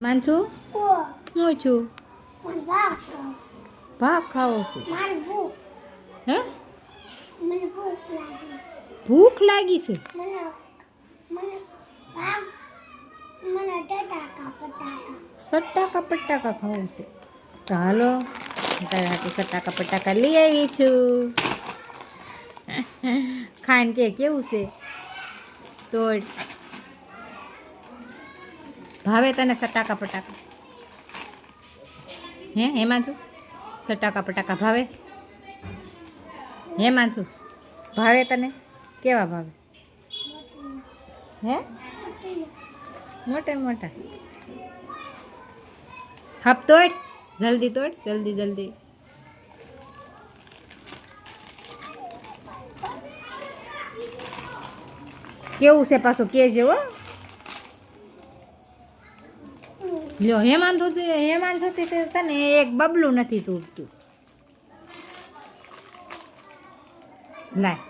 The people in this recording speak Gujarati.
માનસું હું છું ભાગ ખાવો છું હે ભૂખ લાગી છે સટાકા પટાકા ખાવું છે તો હાલો તારા હાટુ સટાકા પટાકા લઈ આવી છું ખાન કે કેવું છે તો ભાવે તને સટાકા પટાકા હે હેમાંચું સટાકા પટાકા ભાવે હેમાંચું ભાવે તને કેવા ભાવે હે મોટા મોટા હપ તોડ જલ્દી તોડ જલ્દી જલ્દી કેવું છે પાછું કેજે હો લ્યો હેમાંશુ તને એક બબલું નથી તૂટતું લાય